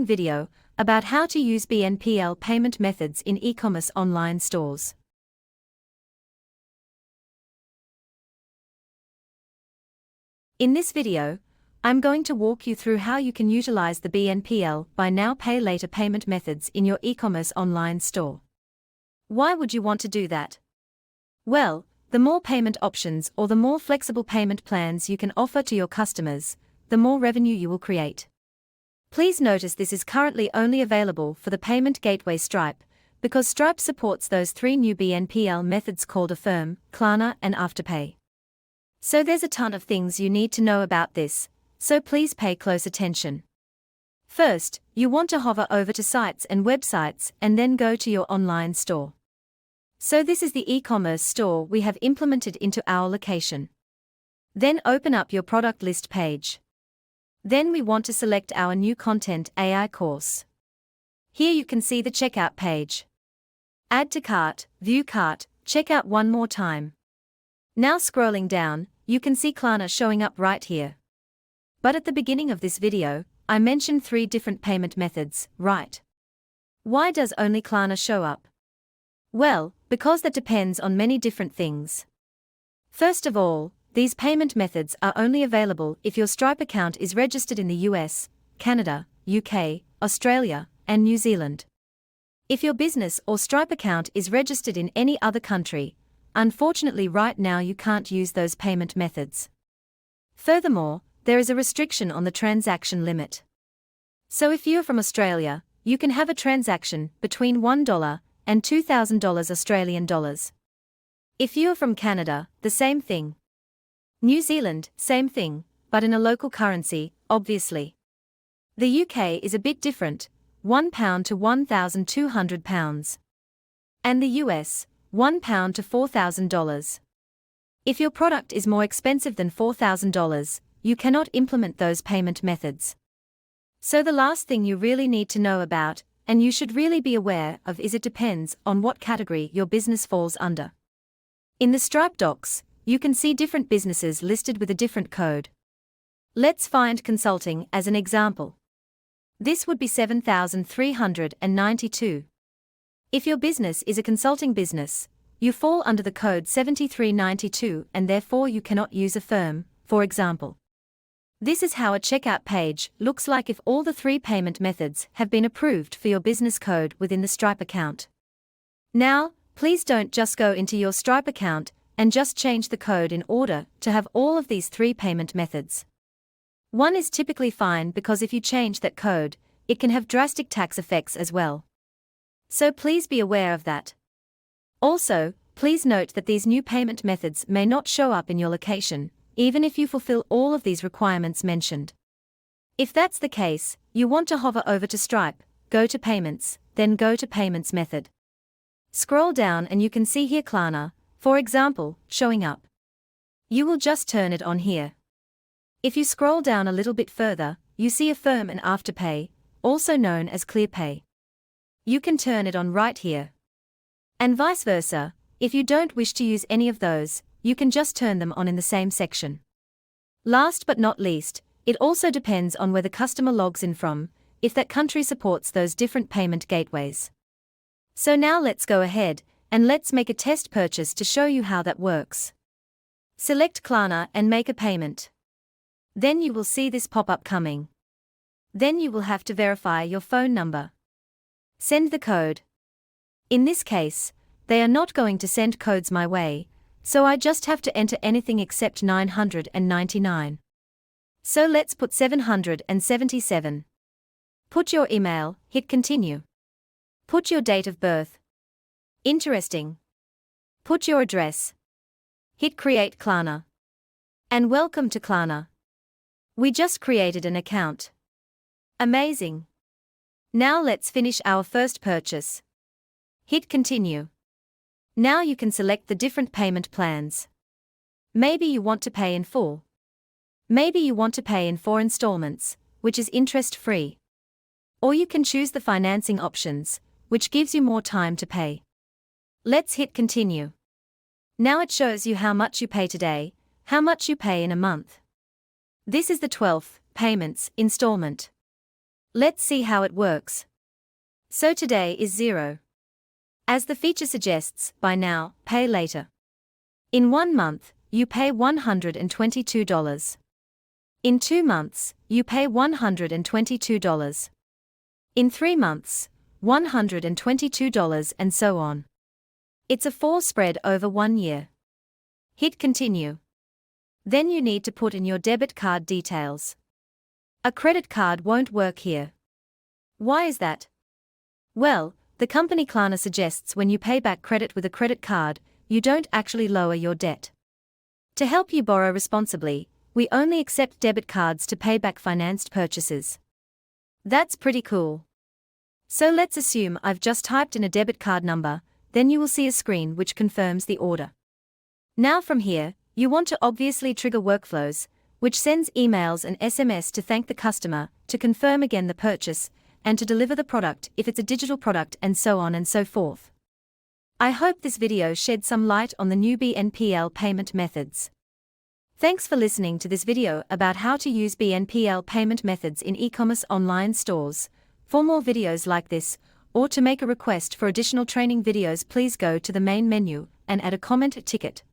Video about how to use BNPL payment methods in e-commerce online stores. In this video, I'm going to walk you through how you can utilize the BNPL buy now pay later payment methods in your e-commerce online store. Why would you want to do that? Well, the more payment options or the more flexible payment plans you can offer to your customers, the more revenue you will create. Please notice this is currently only available for the payment gateway Stripe, because Stripe supports those three new BNPL methods called Affirm, Klarna and Afterpay. So there's a ton of things you need to know about this, so please pay close attention. First, you want to hover over to sites and websites and then go to your online store. So this is the e-commerce store we have implemented into our location. Then open up your product list page. Then we want to select our new content AI course. Here you can see the checkout page. Add to cart, view cart, checkout one more time. Now scrolling down, you can see Klarna showing up right here. But at the beginning of this video, I mentioned 3 different payment methods, right? Why does only Klarna show up? Well, because that depends on many different things. First of all, these payment methods are only available if your Stripe account is registered in the US, Canada, UK, Australia, and New Zealand. If your business or Stripe account is registered in any other country, unfortunately right now you can't use those payment methods. Furthermore, there is a restriction on the transaction limit. So if you're from Australia, you can have a transaction between $1 and $2,000 Australian dollars. If you're from Canada, the same thing. New Zealand, same thing, but in a local currency, obviously. The UK is a bit different, £1 to £1,200. And the US, £1 to $4,000. If your product is more expensive than $4,000, you cannot implement those payment methods. So the last thing you really need to know about, and you should really be aware of, is it depends on what category your business falls under. In the Stripe docs, you can see different businesses listed with a different code. Let's find consulting as an example. This would be 7,392. If your business is a consulting business, you fall under the code 7392 and therefore you cannot use Affirm, for example. This is how a checkout page looks like if all the 3 payment methods have been approved for your business code within the Stripe account. Now, please don't just go into your Stripe account and just change the code in order to have all of these 3 payment methods. One is typically fine because if you change that code, it can have drastic tax effects as well. So please be aware of that. Also, please note that these new payment methods may not show up in your location, even if you fulfill all of these requirements mentioned. If that's the case, you want to hover over to Stripe, go to Payments, then go to Payments method. Scroll down and you can see here Klarna, for example, showing up. You will just turn it on here. If you scroll down a little bit further, you see Affirm and Afterpay, also known as ClearPay. You can turn it on right here. And vice versa, if you don't wish to use any of those, you can just turn them on in the same section. Last but not least, it also depends on where the customer logs in from, if that country supports those different payment gateways. So now let's go ahead, and let's make a test purchase to show you how that works. Select Klarna and make a payment. Then you will see this pop-up coming. Then you will have to verify your phone number. Send the code. In this case, they are not going to send codes my way, so I just have to enter anything except 999. So let's put 777. Put your email, hit continue. Put your date of birth. Interesting. Put your address. Hit create Klarna. And welcome to Klarna. We just created an account. Amazing. Now let's finish our first purchase. Hit continue. Now you can select the different payment plans. Maybe you want to pay in full. Maybe you want to pay in 4 installments, which is interest-free. Or you can choose the financing options, which gives you more time to pay. Let's hit continue. Now it shows you how much you pay today, how much you pay in a month. This is the 12th payments installment. Let's see how it works. So today is 0. As the feature suggests, buy now, pay later. In 1 month, you pay $122. In 2 months, you pay $122. In 3 months, $122, and so on. It's a 4 spread over 1 year. Hit continue. Then you need to put in your debit card details. A credit card won't work here. Why is that? Well, the company Klarna suggests when you pay back credit with a credit card, you don't actually lower your debt. To help you borrow responsibly, we only accept debit cards to pay back financed purchases. That's pretty cool. So let's assume I've just typed in a debit card number, then you will see a screen which confirms the order. Now from here, you want to obviously trigger workflows, which sends emails and SMS to thank the customer, to confirm again the purchase, and to deliver the product if it's a digital product, and so on and so forth. I hope this video shed some light on the new BNPL payment methods. Thanks for listening to this video about how to use BNPL payment methods in e-commerce online stores. For more videos like this, or to make a request for additional training videos, please go to the main menu and add a comment ticket.